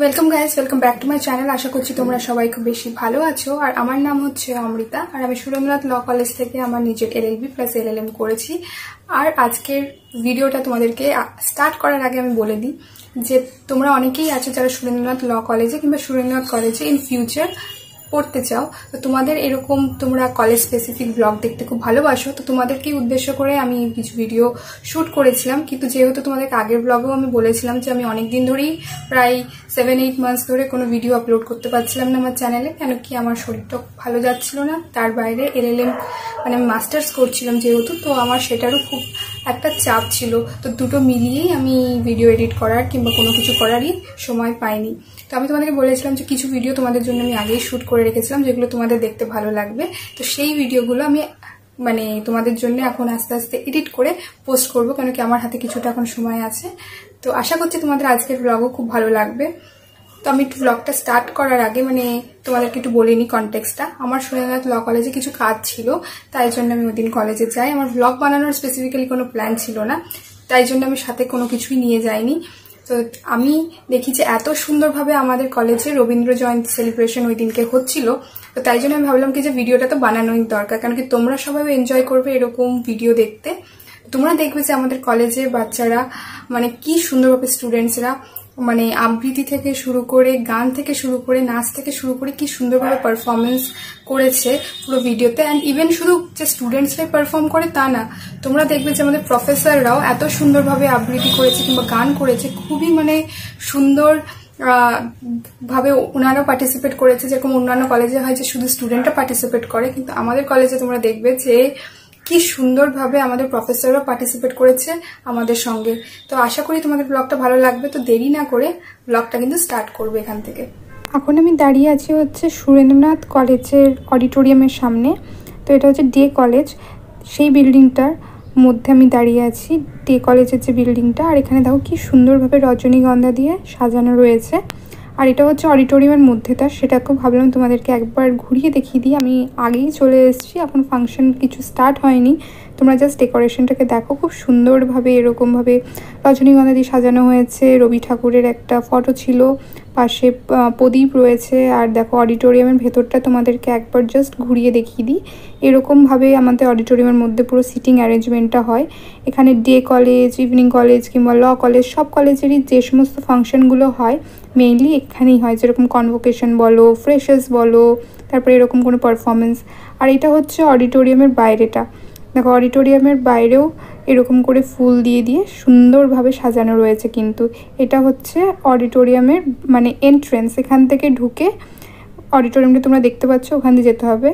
Welcome guys welcome back to my channel. आशा करছি তোমরা সবাই খুব বেশি ভালো আছো। আর আমার নাম হচ্ছে অমৃতা আর আমি সুরেন্দ্রনাথ ল কলেজ থেকে আমার নিজের এলএলবি প্লাস এলএলএম করেছি। আর আজকের ভিডিওটা তোমাদেরকে স্টার্ট করার আগে আমি বলে দিই যে তোমরা অনেকেই আছো যারা সুরেন্দ্রনাথ ল কলেজে কিংবা সুরেন্দ্রনাথ কলেজে ইন ফিউচার পড়তে চাও। তো তোমাদের এরকম তোমরা কলেজ স্পেসিফিক ব্লগ দেখতে খুব ভালোবাসো, তো তোমাদেরকেই উদ্দেশ্য করে আমি কিছু ভিডিও শুট করেছিলাম। কিন্তু যেহেতু তোমাদেরকে আগের ব্লগেও আমি বলেছিলাম যে আমি অনেকদিন ধরেই প্রায় 7-8 মান্থস ধরে কোনো ভিডিও আপলোড করতে পারছিলাম না আমার চ্যানেলে, কেন কি আমার শরীরটা ভালো যাচ্ছিল না। তার বাইরে এলএলএম মানে আমি মাস্টার্স করছিলাম যেহেতু, তো আমার সেটারও খুব একটা চাপ ছিল। তো দুটো মিলিয়েই আমি ভিডিও এডিট করার কিংবা কোনো কিছু করারই সময় পাইনি। তো আমি তোমাদেরকে বলেছিলাম যে কিছু ভিডিও তোমাদের জন্য আমি আগেই শ্যুট করে রেখেছিলাম যেগুলো তোমাদের দেখতে ভালো লাগবে। তো সেই ভিডিওগুলো আমি মানে তোমাদের জন্য এখন আস্তে আস্তে এডিট করে পোস্ট করবো, কেন কি আমার হাতে কিছুটা এখন সময় আছে। তো আশা করছি তোমাদের আজকের ব্লগও খুব ভালো লাগবে। তো আমি একটু ব্লগটা স্টার্ট করার আগে মানে তোমাদেরকে একটু বলে নিই কনটেক্সটটা। আমার সুরেন্দ্রনাথ ল কলেজে কিছু কাজ ছিল, তাই জন্য আমি ওই দিন কলেজে যাই। আমার ব্লগ বানানোর স্পেসিফিক্যালি কোনো প্ল্যান ছিল না, তাই জন্য আমি সাথে কোনো কিছুই নিয়ে যাইনি। তো আমি দেখি যে এত সুন্দরভাবে আমাদের কলেজে রবীন্দ্র জয়ন্তী সেলিব্রেশন ওই দিনকে হচ্ছিল, তো তাই জন্য আমি ভাবলাম কি যে ভিডিওটা তো বানানোই দরকার, কারণ কি তোমরা সবাই এনজয় করবে এরকম ভিডিও দেখতে। তোমরা দেখবে যে আমাদের কলেজের বাচ্চারা মানে কি সুন্দরভাবে স্টুডেন্টসরা মানে আবৃত্তি থেকে শুরু করে গান থেকে শুরু করে নাচ থেকে শুরু করে কি সুন্দরভাবে পারফরমেন্স করেছে পুরো ভিডিওতে। অ্যান্ড ইভেন শুধু যে স্টুডেন্টসরাই পারফর্ম করে তা না, তোমরা দেখবে যে আমাদের প্রফেসররাও এত সুন্দরভাবে আবৃত্তি করেছে কিংবা গান করেছে, খুবই মানে সুন্দর ভাবে ওনারাও পার্টিসিপেট করেছে। যেরকম অন্যান্য কলেজে হয় যে শুধু স্টুডেন্টরা পার্টিসিপেট করে, কিন্তু আমাদের কলেজে তোমরা দেখবে যে কি সুন্দরভাবে আমাদের প্রফেসরও পার্টিসিপেট করেছে আমাদের সঙ্গে। তো আশা করি তোমাদের ব্লগটা ভালো লাগবে। তো দেরি না করে ব্লগটা কিন্তু স্টার্ট করবে এখান থেকে। এখন আমি দাঁড়িয়ে আছি হচ্ছে সুরেন্দ্রনাথ কলেজের অডিটোরিয়ামের সামনে। তো এটা হচ্ছে ডে কলেজ, সেই বিল্ডিংটার মধ্যে আমি দাঁড়িয়ে আছি, ডে কলেজের যে বিল্ডিংটা। আর এখানে দেখো কি সুন্দরভাবে রজনীগন্ধা দিয়ে সাজানো রয়েছে। আর এটা হচ্ছে অডিটোরিয়ামের মধ্যে তার, সেটাকেও ভাবলাম তোমাদেরকে একবার ঘুরিয়ে দেখিয়ে দিই। আমি আগেই চলে এসেছি, এখন ফাংশন কিছু স্টার্ট হয়নি, তোমরা জাস্ট ডেকোরেশনটাকে দেখো। খুব সুন্দরভাবে এরকমভাবে রজনীগন্ধা দিয়ে সাজানো হয়েছে। রবি ঠাকুরের একটা ফটো ছিল, পাশে প্রদীপ রয়েছে। আর দেখো অডিটোরিয়ামের ভেতরটা তোমাদেরকে একবার জাস্ট ঘুরিয়ে দেখিয়ে দিই। এরকমভাবে আমাদের অডিটোরিয়ামের মধ্যে পুরো সিটিং অ্যারেঞ্জমেন্টটা হয়। এখানে ডে কলেজ, ইভিনিং কলেজ কিংবা ল কলেজ সব কলেজেরই যে সমস্ত ফাংশনগুলো হয় মেইনলি এখানেই হয়, যেরকম কনভোকেশন বলো, ফ্রেশার্স বলো, তারপরে এরকম কোনো পারফরমেন্স। আর এটা হচ্ছে অডিটোরিয়ামের বাইরেটা, দেখো অডিটোরিয়ামের বাইরেও এরকম করে ফুল দিয়ে দিয়ে সুন্দরভাবে সাজানো রয়েছে। কিন্তু এটা হচ্ছে অডিটোরিয়ামের মানে এন্ট্রেন্স, এখান থেকে ঢুকে অডিটোরিয়ামটা তোমরা দেখতে পাচ্ছ, ওখান দিয়ে যেতে হবে।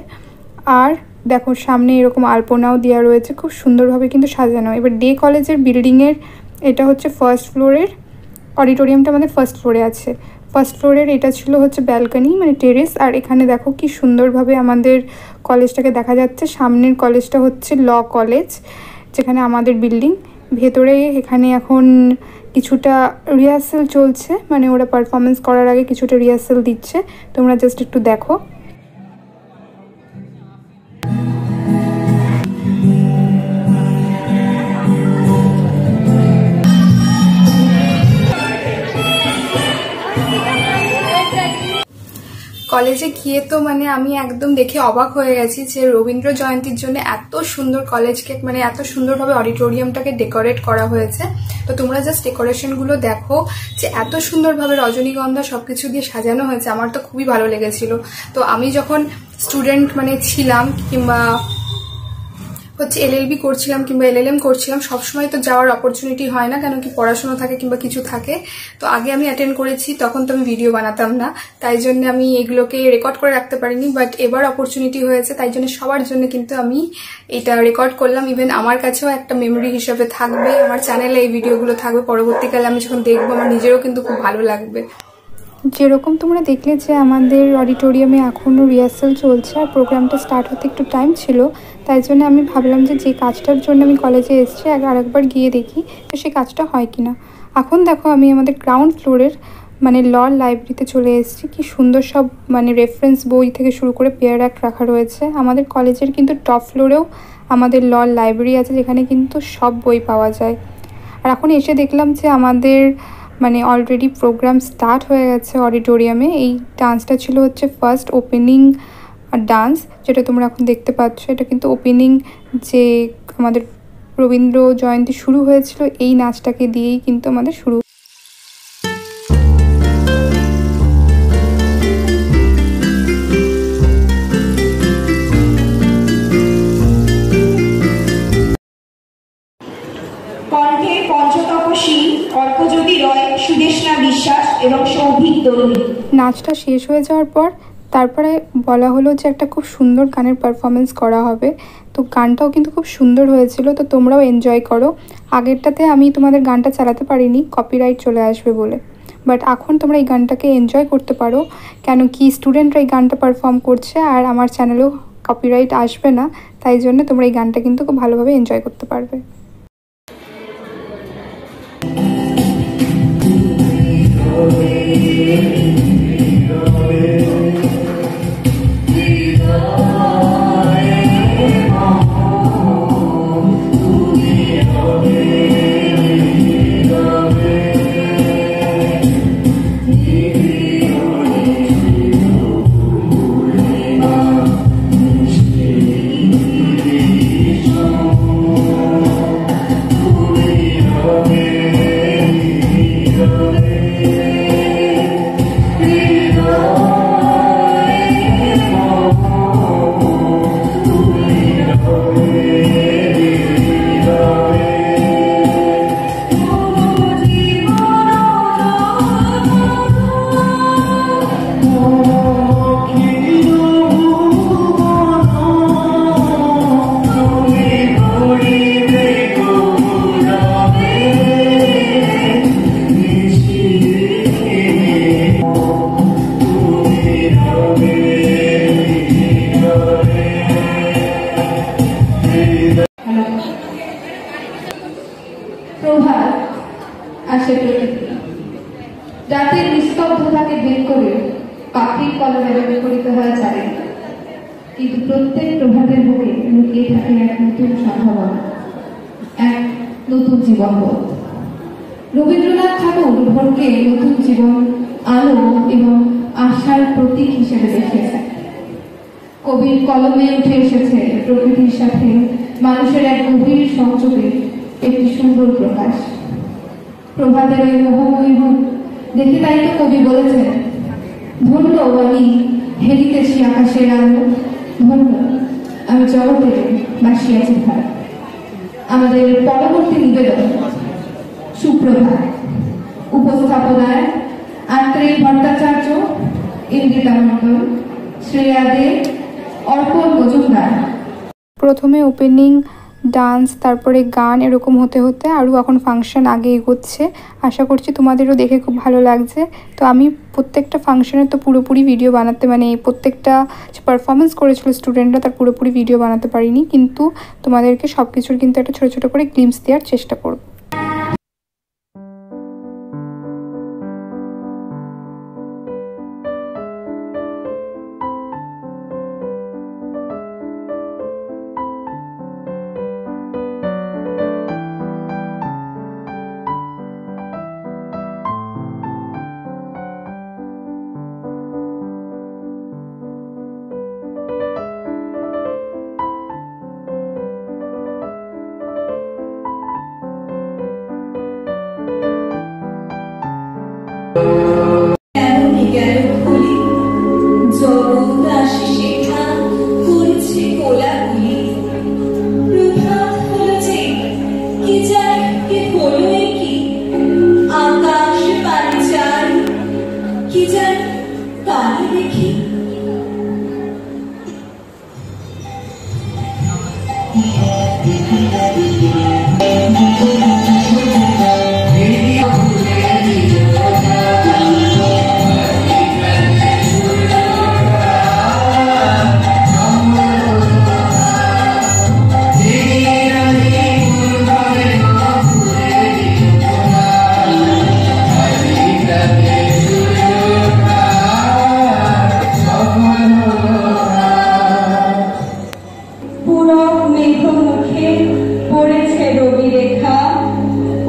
আর দেখো সামনে এরকম আলপনাও দেওয়া রয়েছে, খুব সুন্দরভাবে কিন্তু সাজানো। এবার ডে কলেজের বিল্ডিংয়ের এটা হচ্ছে ফার্স্ট ফ্লোরের, অডিটোরিয়ামটা আমাদের ফার্স্ট ফ্লোরে আছে। ফার্স্ট ফ্লোরের এটা ছিল হচ্ছে ব্যালকনি মানে টেরেস। আর এখানে দেখো কি সুন্দরভাবে আমাদের কলেজটাকে দেখা যাচ্ছে। সামনের কলেজটা হচ্ছে ল কলেজ, যেখানে আমাদের বিল্ডিং ভেতরে। এখানে এখন কিছুটা রিহার্সেল চলছে, মানে ওরা পারফরমেন্স করার আগে কিছুটা রিহার্সেল দিচ্ছে, তোমরা জাস্ট একটু দেখো। কলেজে গিয়ে তো মানে আমি একদম দেখে অবাক হয়ে গেছি যে রবীন্দ্র জয়ন্তীর জন্য এত সুন্দর কলেজকে মানে এত সুন্দরভাবে অডিটোরিয়ামটাকে ডেকোরেট করা হয়েছে। তো তোমরা জাস্ট ডেকোরেশনগুলো দেখো যে এত সুন্দরভাবে রজনীগন্ধা সবকিছু দিয়ে সাজানো হয়েছে, আমার তো খুবই ভালো লেগেছিল। তো আমি যখন স্টুডেন্ট মানে ছিলাম কিংবা হচ্ছে এলএলবি করছিলাম কিংবা এলএলএম করছিলাম, সবসময় তো যাওয়ার অপরচুনিটি হয় না, কেন কি পড়াশোনা থাকে কিংবা কিছু থাকে। তো আগে আমি অ্যাটেন্ড করেছি, তখন তো আমি ভিডিও বানাতাম না, তাই জন্য আমি এগুলোকে রেকর্ড করে রাখতে পারিনি। বাট এবার অপরচুনিটি হয়েছে, তাই জন্য সবার জন্য কিন্তু আমি এটা রেকর্ড করলাম। ইভেন আমার কাছেও একটা মেমোরি হিসেবে থাকবে, আমার চ্যানেলে এই ভিডিওগুলো থাকবে। পরবর্তীকালে আমি যখন দেখবো আমার নিজেরও কিন্তু খুব ভালো লাগবে। যেরকম তোমরা দেখলে যে আমাদের অডিটোরিয়ামে এখনও রিহার্সাল চলছে আর প্রোগ্রামটা স্টার্ট হতে একটু টাইম ছিল, তাই জন্য আমি ভাবলাম যে কাজটার জন্য আমি কলেজে এসেছি আরেকবার গিয়ে দেখি তো সেই কাজটা হয় কিনা। এখন দেখো আমি আমাদের গ্রাউন্ড ফ্লোরের মানে ল লাইব্রেরিতে চলে এসেছি। কি সুন্দর সব মানে রেফারেন্স বই থেকে শুরু করে পেয়ার অ্যাক্ট রাখা রয়েছে। আমাদের কলেজের কিন্তু টপ ফ্লোরেও আমাদের ল লাইব্রেরি আছে, যেখানে কিন্তু সব বই পাওয়া যায়। আর এখন এসে দেখলাম যে আমাদের মানে অলরেডি প্রোগ্রাম স্টার্ট হয়ে গেছে অডিটোরিয়ামে। এই ডান্সটা ছিল হচ্ছে ফার্স্ট ওপেনিং ডান্স, যেটা তোমরা এখন দেখতে পাচ্ছ। এটা কিন্তু ওপেনিং যে আমাদের রবীন্দ্র জয়ন্তী শুরু হয়েছিল এই নাচটাকে দিয়েই কিন্তু আমাদের শুরু। কণ্ঠে পঞ্চতপসী অর্কজ্যোতি রয়, সুদেষ্ণা বিশ্বাস এবং সৌভিক দলুই। নাচটা শেষ হয়ে যাওয়ার পর তারপরে বলা হলো যে একটা খুব সুন্দর গানের পারফরমেন্স করা হবে। তো গানটাও কিন্তু খুব সুন্দর হয়েছিল, তো তোমরাও এনজয় করো। আগেরটাতে আমি তোমাদের গানটা চালাতে পারিনি, কপিরাইট চলে আসবে বলে, বাট এখন তোমরা এই গানটাকে এনজয় করতে পারো, কেন কি স্টুডেন্টরা এই গানটা পারফর্ম করছে আর আমার চ্যানেলেও কপিরাইট আসবে না, তাই জন্য তোমরা এই গানটা কিন্তু খুব ভালোভাবে এনজয় করতে পারবে। প্রভাত আসে প্রকৃতি, রাতের নিস্তব্ধতাকে ভেদ করে পাখির কলরবে বিপরীত হয়ে চালে, কিন্তু প্রত্যেক প্রভাতের বুকে লুকিয়ে থাকে এক নতুন সম্ভাবনা, এক নতুন জীবনবোধ। রবীন্দ্রনাথ ঠাকুর ভোরকে নতুন জীবন, আলো এবং আশার প্রতীক হিসেবে দেখিয়েছেন। কবির কলমে উঠে এসেছে প্রকৃতির সাথে মানুষের এক গভীর সংযোগে একটি সুন্দর প্রকাশ। প্রভাতের এই মোহময়ী রূপ দেখে তাই তো কবি বলেছেন, ধন্য আমি হেরিতেছি আকাশের আলো, ধন্য আমি জগতের বাসিয়াছি ধারা। আমাদের পরবর্তী নিবেদন সুপ্রভাত, উপস্থাপনায় আত্রেয় ভট্টাচার্য, ইন্দ্রিতা মণ্ডল, শ্রেয়া দে, অর্পণ মজুমদার। প্রথমে ওপেনিং ডান্স, তারপরে গান, এরকম হতে হতে আরও এখন ফাংশন আগে এগোচ্ছে। আশা করছি তোমাদেরও দেখে খুব ভালো লাগছে। তো আমি প্রত্যেকটা ফাংশনের তো পুরোপুরি ভিডিও বানাতে, মানে প্রত্যেকটা পারফরমেন্স করেছিল স্টুডেন্টরা তার পুরোপুরি ভিডিও বানাতে পারিনি, কিন্তু তোমাদেরকে সব কিছুর কিন্তু একটা ছোটো ছোটো করে গ্লিম্পস দেওয়ার চেষ্টা করব। পড়েছে রবি রেখা,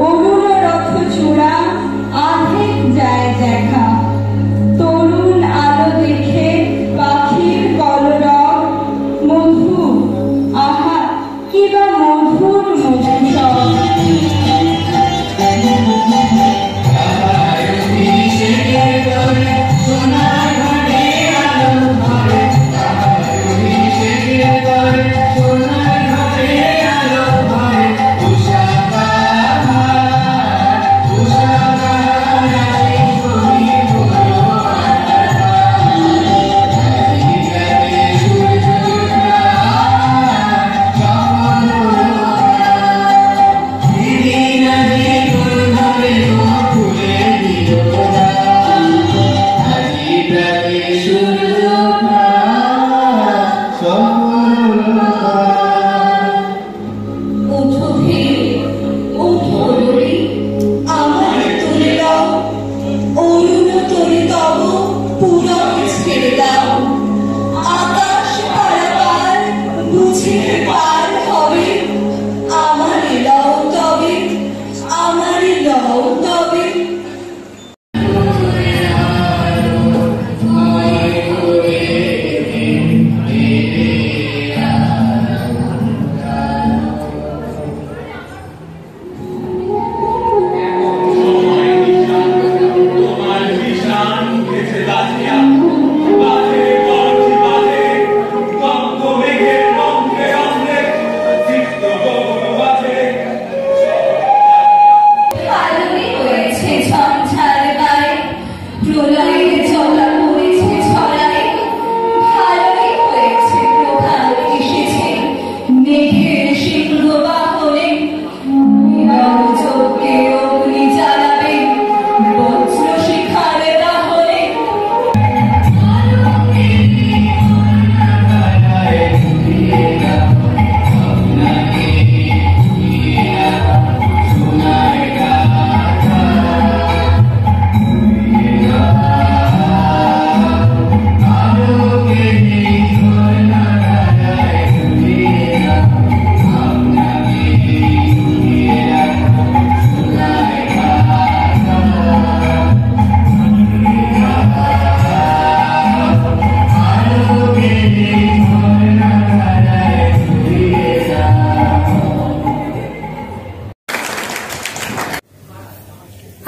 অরুণ রথ চূড়া আর কি বা মধুর মধুর সব।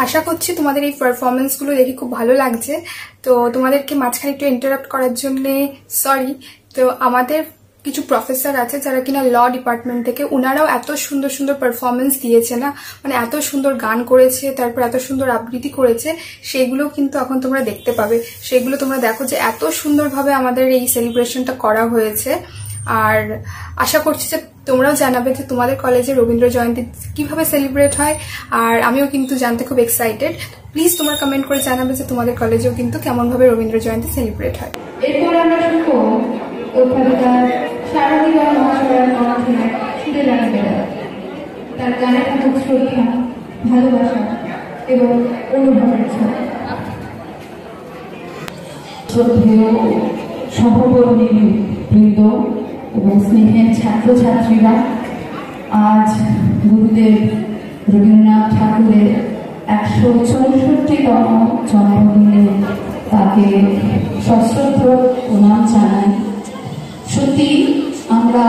আশা করছি তোমাদের এই পারফরমেন্সগুলো দেখে খুব ভালো লাগছে। তো তোমাদেরকে মাঝখানে একটু ইন্টারাপ্ট করার জন্য সরি। তো আমাদের কিছু প্রফেসর আছে যারা কিনা ল ডিপার্টমেন্ট থেকে, ওনারাও এত সুন্দর সুন্দর পারফরমেন্স দিয়েছে না, মানে এত সুন্দর গান করেছে, তারপর এত সুন্দর আবৃত্তি করেছে, সেগুলো কিন্তু এখন তোমরা দেখতে পাবে। সেগুলো তোমরা দেখো যে এত সুন্দরভাবে আমাদের এই সেলিব্রেশনটা করা হয়েছে। আর আশা করছি যে তোমরাও জানাবে যে তোমাদের কলেজে রবীন্দ্র জয়ন্তী কিভাবে সেলিব্রেট হয়। আর আমিও কিন্তু জানতে খুব এক্সাইটেড। প্লিজ তোমরা কমেন্ট করে জানাবে যে তোমাদের কলেজেও কিন্তু কেমন ভাবে রবীন্দ্র জয়ন্তী সেলিব্রেট হয়। এরপর আমরা শুনবো ওখানকার শারদীয় মহাশয়ের কণ্ঠে ছুটে লাগবে তার গানে থাকুক শ্রদ্ধা, ভালোবাসা এবং অনুভবের ছোঁয়া। শ্রদ্ধেয় সহকর্মী বৃন্দ এবং স্নেহের ছাত্রছাত্রীরা, আজ গুরুদেব রবীন্দ্রনাথ ঠাকুরের 164তম জন্মদিনে তাকে সশ্রদ্ধ প্রণাম জানাই। সত্যি আমরা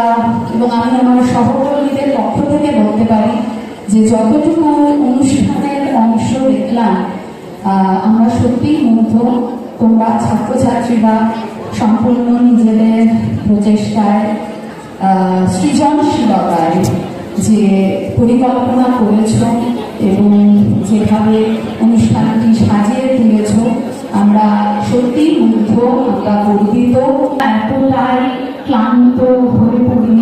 এবং আমি আমার সহকর্মীদের পক্ষ থেকে বলতে পারি যে যতটুকু অনুষ্ঠানের অংশ দেখলাম আমরা সত্যিই মুগ্ধ। তোমরা ছাত্রছাত্রীরা সম্পূর্ণ নিজেদের প্রচেষ্টায় সৃজনশীলতায় যে পরিকল্পনা করেছ এবং যেভাবে অনুষ্ঠানটি সাজিয়ে তুলেছ, আমরা সত্যি মুগ্ধ, আমরা গর্বিত। এতটাই ক্লান্ত হয়ে পড়ি,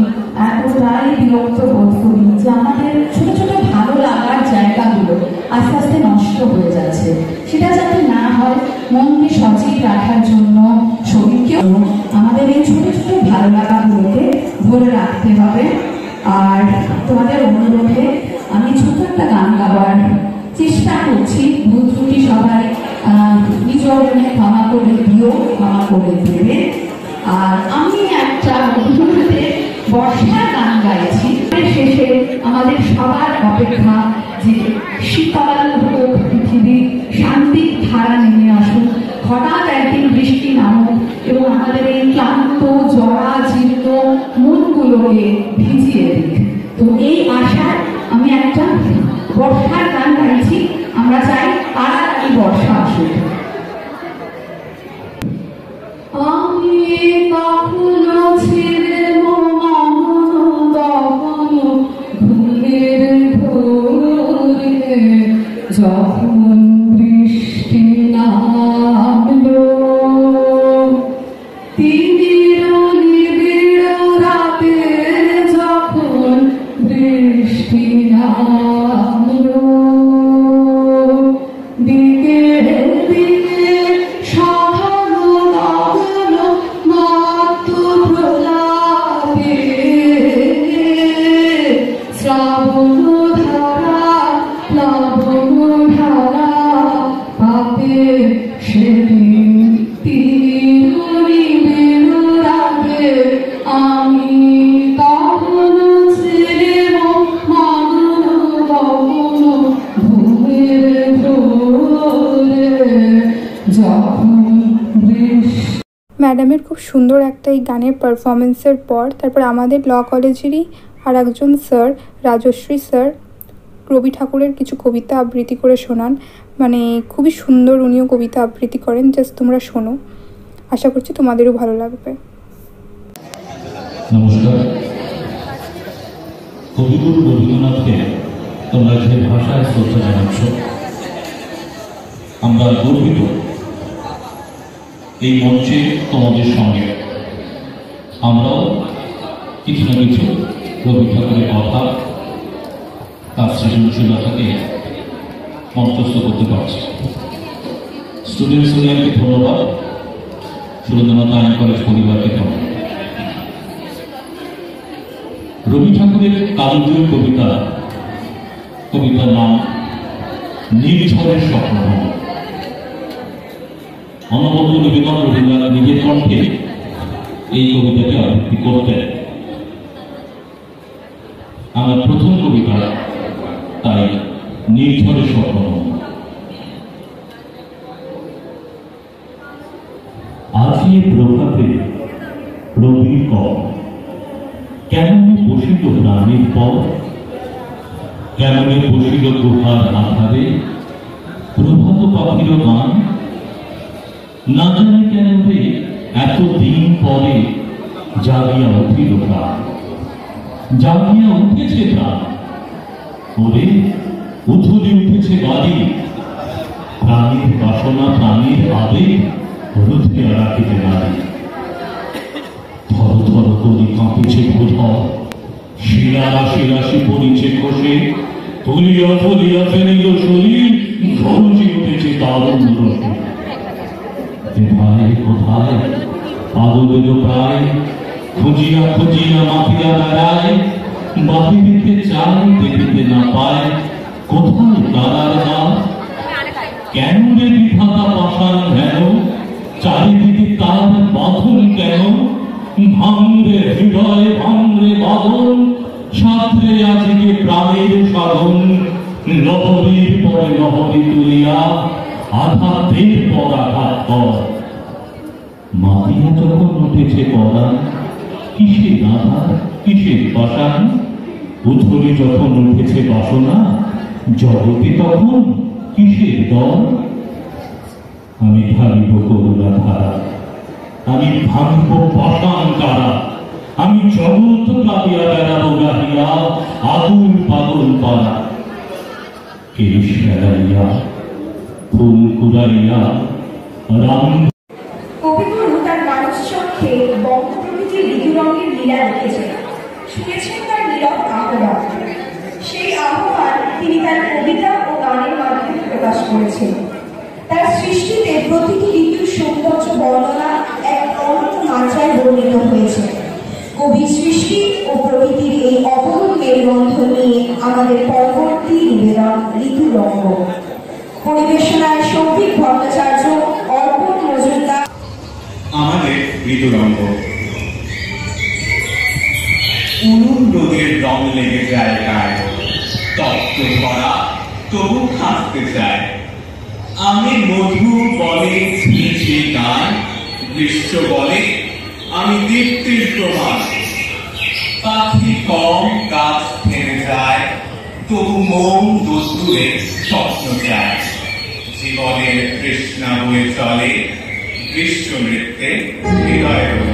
এতটাই বিরক্ত বোধ করি যে আমাদের ছোট ছোট ভালো লাগার জায়গাগুলো আস্তে আস্তে নষ্ট হয়ে যাচ্ছে। সেটা যাতে না হয়, মনকে সজীব রাখার জন্য, শরীরকেও আমাদের এই ছোট ছোট ভালো লাগাগুলোকে ধরে রাখতে হবে। আর তোমাদের অনুরোধে আমি ছোট একটা গান গাওয়ার চেষ্টা করছি। ভুল ত্রুটি সবাই নিজ অর্জনে ক্ষমা করে দিও, ক্ষমা করে দেবে। আর আমি একটা মধুরতে বর্ষার গান গাইছি। শেষে আমাদের সবার অপেক্ষা যে শীতল হোক পৃথিবী, শান্তির ধারা নেমে আসুক, হঠাৎ একদিন বৃষ্টি নামুক এবং আমাদের এই ক্লান্ত জরা জীর্ণ মনগুলো ফুলগুলোকে ভিজিয়ে দিক। তো এই আশায় আমি একটা বর্ষার গান গাইছি। আমরা চাই তাড়াতাড়ি বর্ষা আসুক। আমি কখনো ছেড়ে কখনো ঘুমের ঘোরে যখন বৃষ্টি নামলো, রাতে যখন বৃষ্টি নামলো, দিকে দিকে সাহানো নামলো মাত্র প্রলাপে, শ্রাবণ ধারা প্লাবন ধারা পাতে সেদিন তিরুনিবের রাতে আমি কখনো ছেড়ে মাগনো কখনো ঘুমের ঘোরে যখন বৃষ্টি। ম্যাডামের খুব সুন্দর একটা এই গানের পারফরমেন্সের পর তারপর আমাদের ল কলেজেরই আর একজন স্যার, রাজশ্রী স্যার, রবি ঠাকুরের কিছু কবিতা আবৃত্তি করে শোনান। মানে খুবই সুন্দর উনিও কবিতা আবৃত্তি করেন, জাস্ট তোমরা শোনো, আশা করছি তোমাদেরও ভালো লাগবে। নমস্কার। কবিগুরু রবীন্দ্রনাথকে তোমরা যে ভাষায় শ্রদ্ধা জানাচ্ছ, আমরা গর্বিত এই মঞ্চে তোমাদের সঙ্গে আমরাও কিছু না কিছু রবি ঠাকুরের কথা, তার সৃজনশীলতাকে মঞ্চস্থ করতে পারছি। স্টুডেন্টস ইউনিয়নকে ধন্যবাদ, সুরেন্দ্রনাথ আইন কলেজ পরিবারকে ধন্যবাদ। রবি ঠাকুরের কালজয়ী কবিতার নাম নির্ঝরের স্বপ্ন। অনবদ্য নিবেদন রবীন্দ্রনাথ নিজের কণ্ঠে এই কবিতাকে আবৃত্তি করতেন। আমার প্রথম কবিতা তাই নির্ঝরের স্বপ্ন। আজকে প্রভাতে রবির কর, কেমনে বসিল প্রাণীর পর, কেমনে বসিল গুহার আধারে প্রভাত পাখির গান, না জানি কেন রে এতদিন পরে জাগিয়া উঠিল প্রাণ, জাগিয়া উঠেছে প্রাণ, ওরে উথুলি উঠেছে বাড়ি, প্রাণীর বাসনা প্রাণীর আবেগ রুধিয়া রাখিতে নারী, থর থর করি কাঁপিছে ভূধর, শিলা রাশি রাশি পড়িছে খসে, তুলিয়া ফলিয়া ফেলিল শরীর, গরজি উঠেছে দারুণ রসে। কোথায় কোথায় পাগলের প্রায়, খুঁজিয়া খুঁজিয়া মাথিয়া বেড়ায়, বাহিরিতে চায় দেখিতে না পায়, কোথায় তারার গাছ, কেন রে বিধাতা পাষাণ হেন, চারিদিকে তার বাঁধন কেন, ভাঙরে হৃদয় ভাঙরে বাঁধন, সাঁতরে আজকে প্রাণের সাধন, লহরীর পরে লহরী তুলিয়া আঘাতের পর আঘাত কর, মাতিয়া যখন উঠেছে পরাণ, কিসের আধার কিসের পাষাণ, উথলি যখন উঠেছে বাসনা, জগতে তখন কিসের দল, আমি ঢালিব করুণা ধারা, আমি ভাঙব পাষাণ কারা, আমি জগৎ কাঁদিয়া বেড়াবো গাহিয়া আগুন পাগল পাড়া, কেশ ফেলাইয়া ফুল কুড়াইয়া রাম। কবিগুরু তার মানুষ চক্ষে বঙ্গপ্রকৃতির ঋতু রঙের লীলা রেখেছেন, শুনেছেন তার নীরব আহ্বান। সেই আহ্বান তিনি তার কবিতা ও গানের মাধ্যমে প্রকাশ করেছেন। তার সৃষ্টিতে প্রতিটি ঋতুর সৌন্দর্য বর্ণনা এক অনন্য মাত্রায় বর্ণিত হয়েছে। কবির সৃষ্টি ও প্রকৃতির এই অপরূপ মেলবন্ধন নিয়ে আমাদের পরবর্তী নিবেদন ঋতু রঙ্গ। পরিবেশনায় সৌভিক ভট্টাচার্য, অর্পণ মজুমদার। আমাদের ঋতু রঙ্গ। উনুন রোদের রং লেগে যায় গায়ে, তপ্ত ভরা তবু হাসতে চায়। আমি মধু বলে ছিঁড়ছে গান, গ্রীষ্ম বলে আমি দীপ্তির প্রমাণ। পাখি কম গাছ থেমে যায়, তবু মন দোস্তুরে স্বপ্ন চায়। জীবনের তৃষ্ণা বয়ে চলে গ্রীষ্ম নৃত্যে হৃদয় বলে।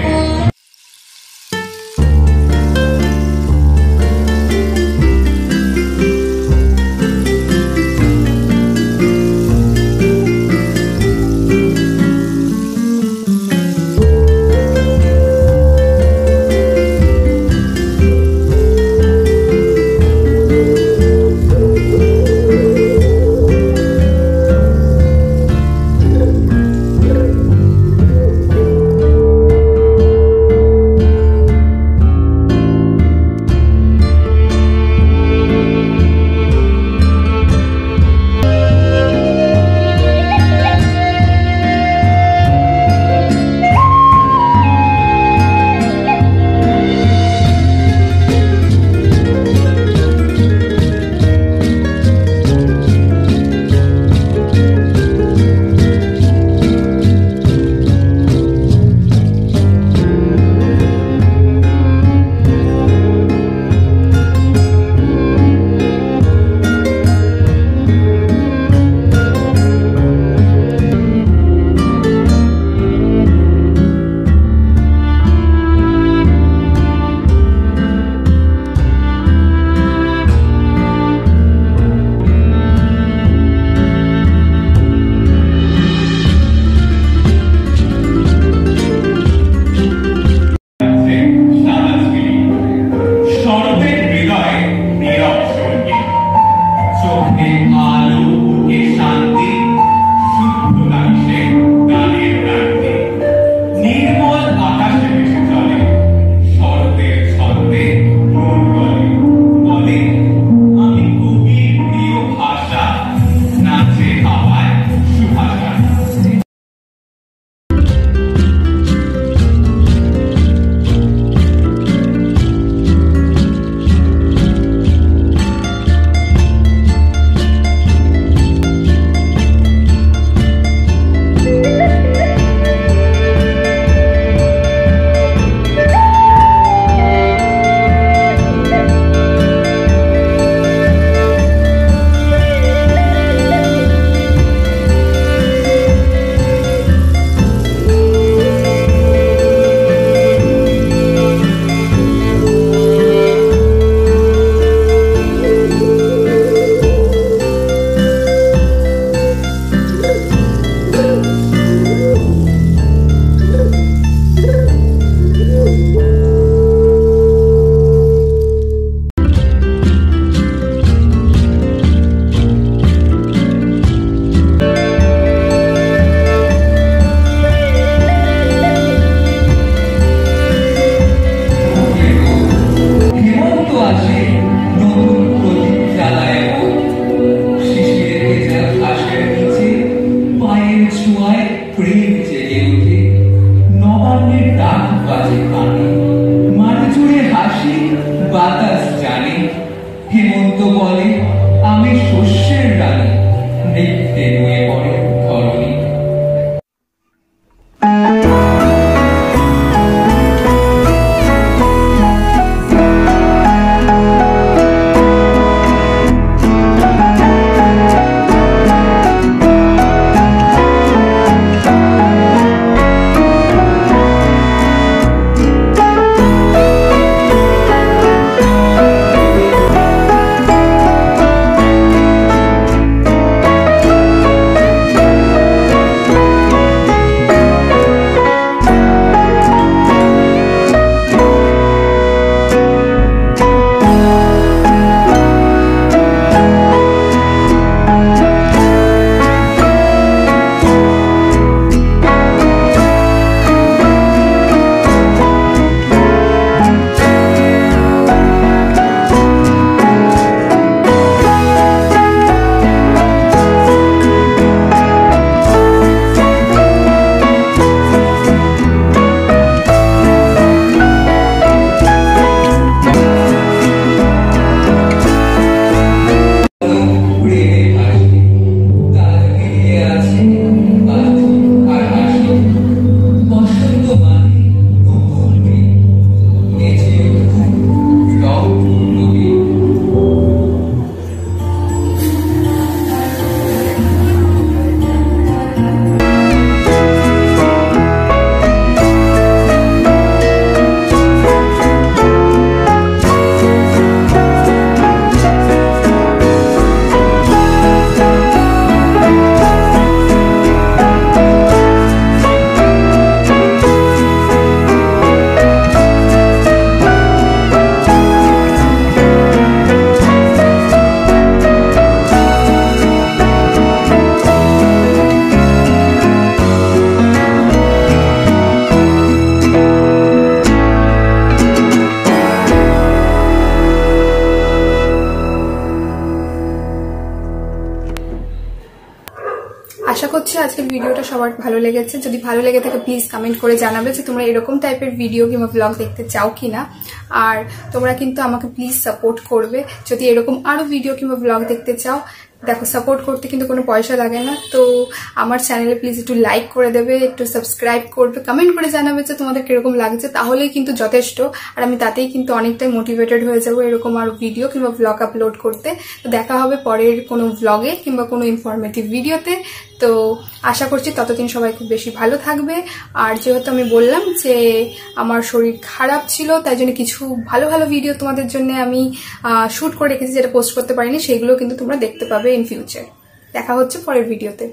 হেমন্ত বলে আমি শস্যের রানী, নৃত্যে নুয়ে পড়ে ধরণী। আশা করছি আজকের ভিডিওটা সবার ভালো লেগেছে। যদি ভালো লেগে থাকে প্লিজ কমেন্ট করে জানাবে যে তোমরা এরকম টাইপের ভিডিও কিংবা ব্লগ দেখতে চাও কিনা। আর তোমরা কিন্তু আমাকে প্লিজ সাপোর্ট করবে যদি এরকম আরো ভিডিও কিংবা ব্লগ দেখতে চাও। দেখো, সাপোর্ট করতে কিন্তু কোনো পয়সা লাগে না, তো আমার চ্যানেলে প্লিজ একটু লাইক করে দেবে, একটু সাবস্ক্রাইব করবে, কমেন্ট করে জানাবে যে তোমাদের কিরকম লাগছে, তাহলেই কিন্তু যথেষ্ট। আর আমি তাতেই কিন্তু অনেকটাই মোটিভেটেড হয়ে যাবো এরকম আরো ভিডিও কিংবা ব্লগ আপলোড করতে। তো দেখা হবে পরের কোনো ব্লগে কিংবা কোনো ইনফরমেটিভ ভিডিওতে। তো আশা করছি ততদিন সবাই খুব বেশি ভালো থাকবে। আর যেহেতু আমি বললাম যে আমার শরীর খারাপ ছিল, তাই জন্য কিছু ভালো ভালো ভিডিও তোমাদের জন্য আমি শুট করে রেখেছি, যেটা পোস্ট করতে পারিনি, সেগুলো কিন্তু তোমরা দেখতে পাবে ইন ফিউচার। দেখা হচ্ছে পরের ভিডিওতে।